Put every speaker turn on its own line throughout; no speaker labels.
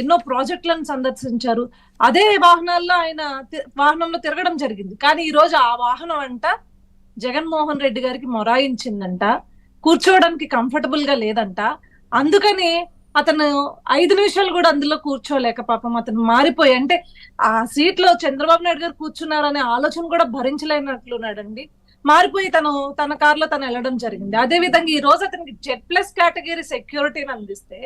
ఎన్నో ప్రాజెక్టులను సందర్శించారు. అదే వాహనాల్లో ఆయన వాహనంలో తిరగడం జరిగింది. కానీ ఈ రోజు ఆ వాహనం అంట జగన్మోహన్ రెడ్డి గారికి మొరాయించిందంట, కూర్చోవడానికి కంఫర్టబుల్ గా లేదంట. అందుకని అతను 5 నిమిషాలు కూడా అందులో కూర్చోలేక పాపం అతను మారిపోయి, అంటే ఆ సీట్ లో చంద్రబాబు నాయుడు గారు కూర్చున్నారనే ఆలోచన కూడా భరించలేనట్లున్నాడండి. మారిపోయి తన కారులో తను వెళ్ళడం జరిగింది. అదే విధంగా ఈ రోజు అతనికి Z+ కేటగిరీ సెక్యూరిటీని అందిస్తే,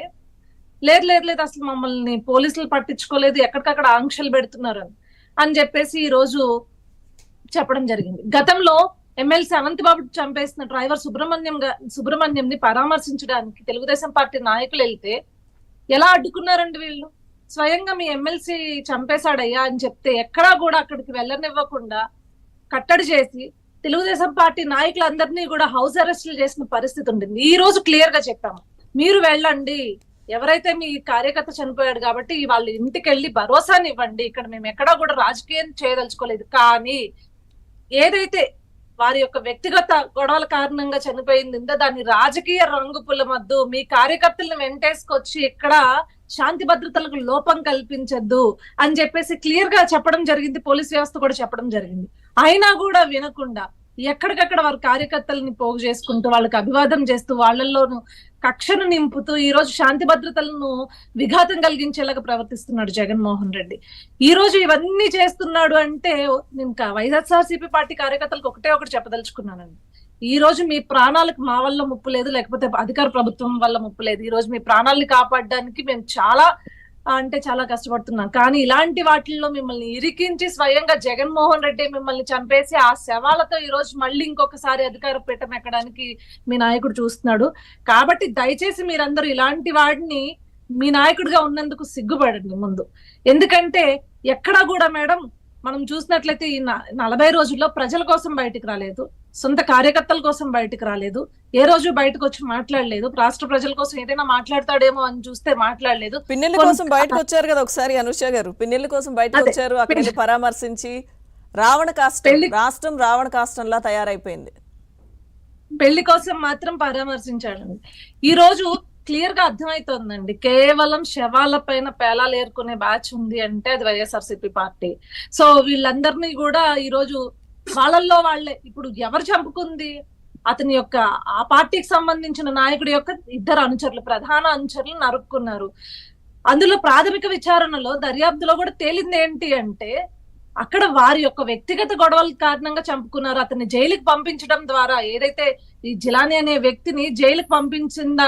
లేదు లేదు లేదు అసలు మమ్మల్ని పోలీసులు పట్టించుకోలేదు, ఎక్కడికక్కడ ఆంక్షలు పెడుతున్నారు అని చెప్పేసి ఈ రోజు చెప్పడం జరిగింది. గతంలో ఎమ్మెల్సీ అనంతబాబు చంపేసిన డ్రైవర్ సుబ్రహ్మణ్యంని పరామర్శించడానికి తెలుగుదేశం పార్టీ నాయకులు వెళ్తే ఎలా అడ్డుకున్నారండి వీళ్ళు? స్వయంగా మీ ఎమ్మెల్సీ చంపేశాడయ్యా అని చెప్తే ఎక్కడా కూడా అక్కడికి వెళ్ళనివ్వకుండా కట్టడి చేసి తెలుగుదేశం పార్టీ నాయకులందరినీ కూడా హౌస్ అరెస్టులు చేసిన పరిస్థితి ఉంటుంది. ఈ రోజు క్లియర్ గా చెప్పాము, మీరు వెళ్ళండి, ఎవరైతే మీ కార్యకర్త చనిపోయాడు కాబట్టి వాళ్ళ ఇంటికి వెళ్ళి భరోసాని ఇవ్వండి, ఇక్కడ మేము ఎక్కడా కూడా రాజకీయం చేయదలుచుకోలేదు, కానీ ఏదైతే వారి యొక్క వ్యక్తిగత గొడవల కారణంగా చనిపోయిందో దాన్ని రాజకీయ రంగు పులమద్దు, మీ కార్యకర్తలను వెంటేసుకొచ్చి ఇక్కడ శాంతి భద్రతలకు లోపం కల్పించద్దు అని చెప్పేసి క్లియర్ గా చెప్పడం జరిగింది. పోలీస్ వ్యవస్థ కూడా చెప్పడం జరిగింది. అయినా కూడా వినకుండా ఎక్కడికక్కడ వారి కార్యకర్తలని పోగు చేసుకుంటూ వాళ్ళకి అభివాదం చేస్తూ వాళ్ళల్లోనూ కక్షను నింపుతూ ఈ రోజు శాంతి భద్రతలను విఘాతం కలిగించేలాగా ప్రవర్తిస్తున్నాడు జగన్మోహన్ రెడ్డి. ఈ రోజు ఇవన్నీ చేస్తున్నాడు అంటే నేను వైఎస్ఆర్సీపీ పార్టీ కార్యకర్తలకు ఒకటి చెప్పదలుచుకున్నానండి. ఈ రోజు మీ ప్రాణాలకు మా వల్ల ముప్పు లేదు, లేకపోతే అధికార ప్రభుత్వం వల్ల ముప్పు లేదు. ఈ రోజు మీ ప్రాణాలని కాపాడడానికి మేము చాలా కష్టపడుతున్నాం. కానీ ఇలాంటి వాటిల్లో మిమ్మల్ని ఇరికించి స్వయంగా జగన్మోహన్ రెడ్డి మిమ్మల్ని చంపేసి ఆ శవాలతో ఈ రోజు మళ్ళీ ఇంకొకసారి అధికార పీఠం ఎక్కడానికి మీ నాయకుడు చూస్తున్నాడు. కాబట్టి దయచేసి మీరందరూ ఇలాంటి వాడిని మీ నాయకుడిగా ఉన్నందుకు సిగ్గుపడండి ముందు. ఎందుకంటే ఎక్కడా కూడా మేడం మనం చూసినట్లయితే ఈ 40 రోజుల్లో ప్రజల కోసం బయటకు రాలేదు, సొంత కార్యకర్తల కోసం బయటకు రాలేదు, ఏ రోజు బయటకు వచ్చి మాట్లాడలేదు, రాష్ట్ర ప్రజల కోసం ఏదైనా మాట్లాడతాడేమో అని చూస్తే మాట్లాడలేదు.
పిన్నెల్లి కోసం బయటకు వచ్చారు కదా ఒకసారి అనుష గారు, పిన్నెల్లి కోసం బయటకు వచ్చారు, అక్కడ పరామర్శించి రాష్ట్రం రావణ కాష్టంలా తయారైపోయింది.
పెళ్లి కోసం మాత్రం పరామర్శించాడు. ఈ రోజు క్లియర్ గా అర్థమవుతోందండి, కేవలం శవాల పైన పేలాలు ఏరుకునే బ్యాచ్ ఉంది అంటే అది వైఎస్ఆర్సీపీ పార్టీ. సో వీళ్ళందరినీ కూడా ఈ రోజు వాళ్ళల్లో వాళ్ళే, ఇప్పుడు ఎవరు చంపుకుంది అతని యొక్క ఆ పార్టీకి సంబంధించిన నాయకుడి యొక్క 2 అనుచరులు, ప్రధాన అనుచరులు నరుక్కున్నారు. అందులో ప్రాథమిక విచారణలో దర్యాప్తులో కూడా తేలింది ఏంటి అంటే అక్కడ వారి యొక్క వ్యక్తిగత గొడవల కారణంగా చంపుకున్నారు. అతన్ని జైలుకి పంపించడం ద్వారా, ఏదైతే ఈ జిలానీ అనే వ్యక్తిని జైలుకి పంపించిన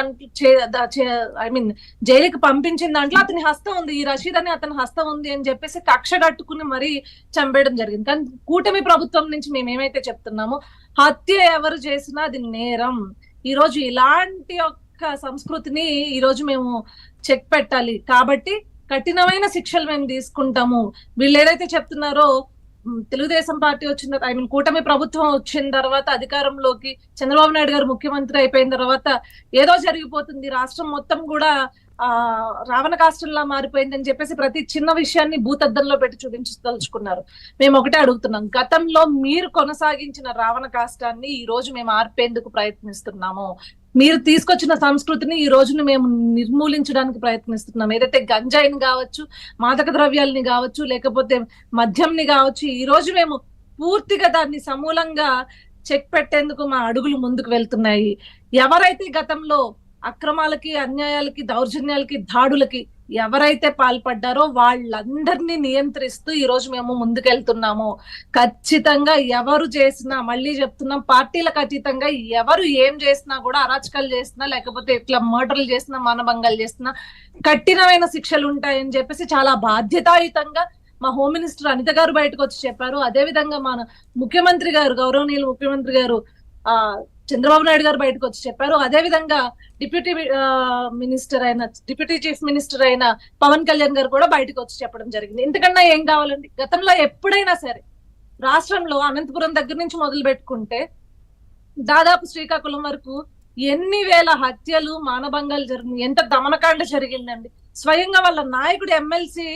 జైలుకి పంపించిన దాంట్లో అతని హస్తం ఉంది, ఈ రషీద్ అని అతని హస్తం ఉంది అని చెప్పేసి కక్ష కట్టుకుని మరీ చంపేయడం జరిగింది. కానీ కూటమి ప్రభుత్వం నుంచి మేము ఏమైతే చెప్తున్నామో, హత్య ఎవరు చేసినా అది నేరం. ఈ రోజు ఇలాంటి ఒక సంస్కృతిని ఈ రోజు మేము చెక్ పెట్టాలి. కాబట్టి కఠినమైన శిక్షలు మేము తీసుకుంటాము. వీళ్ళు ఏదైతే చెప్తున్నారో తెలుగుదేశం పార్టీ వచ్చిన కూటమి ప్రభుత్వం వచ్చిన తర్వాత అధికారంలోకి చంద్రబాబు నాయుడు గారు ముఖ్యమంత్రి అయిపోయిన తర్వాత ఏదో జరిగిపోతుంది, రాష్ట్రం మొత్తం కూడా రావణ కాష్టంలా మారిపోయిందని చెప్పేసి ప్రతి చిన్న విషయాన్ని భూతద్దంలో పెట్టి చూపించదలుచుకున్నారు. మేము ఒకటే అడుగుతున్నాం, గతంలో మీరు కొనసాగించిన రావణ కాష్టాన్ని ఈ రోజు మేము ఆర్పేందుకు ప్రయత్నిస్తున్నాము. మీరు తీసుకొచ్చిన సంస్కృతిని ఈ రోజును మేము నిర్మూలించడానికి ప్రయత్నిస్తున్నాం. ఏదైతే గంజాయిని కావచ్చు, మాదక ద్రవ్యాలని కావచ్చు, లేకపోతే మద్యంని కావచ్చు, ఈ రోజు మేము పూర్తిగా దాన్ని సమూలంగా చెక్ పెట్టేందుకు మా అడుగులు ముందుకు వెళ్తున్నాయి. ఎవరైతే గతంలో అక్రమాలకి, అన్యాయాలకి, దౌర్జన్యాలకి, దాడులకి ఎవరైతే పాల్పడ్డారో వాళ్ళందరినీ నియంత్రిస్తూ ఈ రోజు మేము ముందుకెళ్తున్నాము. ఖచ్చితంగా ఎవరు చేసినా, మళ్ళీ చెప్తున్నాం, పార్టీలకు అతీతంగా ఎవరు ఏం చేసినా కూడా, అరాచకాలు చేసినా లేకపోతే ఇట్లా మర్డర్లు చేసినా, మానభంగాలు చేసినా కఠినమైన శిక్షలు ఉంటాయని చెప్పేసి చాలా బాధ్యతాయుతంగా మా హోమ్ మినిస్టర్ అనిత గారు బయటకు వచ్చి చెప్పారు. అదే విధంగా మన ముఖ్యమంత్రి గారు, గౌరవనీయులు ముఖ్యమంత్రి గారు చంద్రబాబు నాయుడు గారు బయటకు వచ్చి చెప్పారు. అదే విధంగా డిప్యూటీ చీఫ్ మినిస్టర్ అయిన పవన్ కళ్యాణ్ గారు కూడా బయటకు వచ్చి చెప్పడం జరిగింది. ఇంతకన్నా ఏం కావాలండి? గతంలో ఎప్పుడైనా సరే రాష్ట్రంలో అనంతపురం దగ్గర నుంచి మొదలు పెట్టుకుంటే దాదాపు శ్రీకాకుళం వరకు ఎన్ని వేల హత్యలు, మానభంగాలు జరిగింది, ఎంత దమనకాండ జరిగిందండి. స్వయంగా వాళ్ళ నాయకుడు ఎమ్మెల్సీ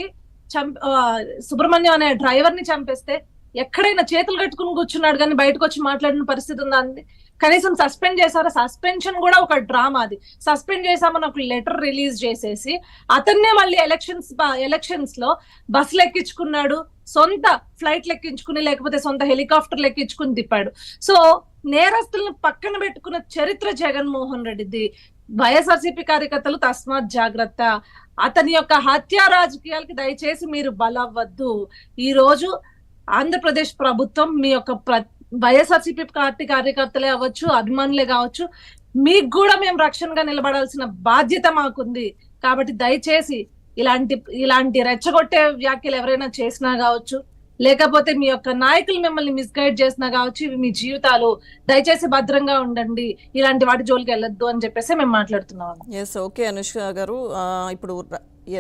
సుబ్రహ్మణ్యం అనే డ్రైవర్ ని చంపేస్తే ఎక్కడైనా చేతులు కట్టుకుని కూర్చున్నాడు కానీ బయటకు వచ్చి మాట్లాడిన పరిస్థితి ఉందా అండి? కనీసం సస్పెండ్ చేశారా? సస్పెన్షన్ కూడా ఒక డ్రామా. అది సస్పెండ్ చేశామని ఒక లెటర్ రిలీజ్ చేసేసి అతన్నే మళ్ళీ ఎలక్షన్స్ లో బస్సులు ఎక్కించుకున్నాడు, సొంత ఫ్లైట్ లెక్కించుకుని లేకపోతే సొంత హెలికాప్టర్ లెక్కించుకుని తిప్పాడు. సో నేరస్తులను పక్కన పెట్టుకున్న చరిత్ర జగన్మోహన్ రెడ్డిది. వైఎస్ఆర్సీపీ కార్యకర్తలు తస్మాత్ జాగ్రత్త. అతని యొక్క హత్యా రాజకీయాలకి దయచేసి మీరు బలవ్వద్దు. ఈ రోజు ఆంధ్రప్రదేశ్ ప్రభుత్వం మీ యొక్క వైఎస్ఆర్సీపీ పార్టీ కార్యకర్తలే అవ్వచ్చు, అభిమానులే కావచ్చు, మీకు కూడా మేము రక్షణగా నిలబడాల్సిన బాధ్యత మాకుంది. కాబట్టి దయచేసి ఇలాంటి రెచ్చగొట్టే వ్యాఖ్యలు ఎవరైనా చేసినా కావచ్చు, లేకపోతే మీ యొక్క నాయకులు మిమ్మల్ని మిస్గైడ్ చేసినా కావచ్చు, ఇవి మీ జీవితాలు, దయచేసి భద్రంగా ఉండండి, ఇలాంటి వాటి జోలికి వెళ్ళొద్దు అని చెప్పేసి మేము మాట్లాడుతున్నాం.
ఎస్, ఓకే అనుష్క గారు. ఇప్పుడు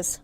ఎస్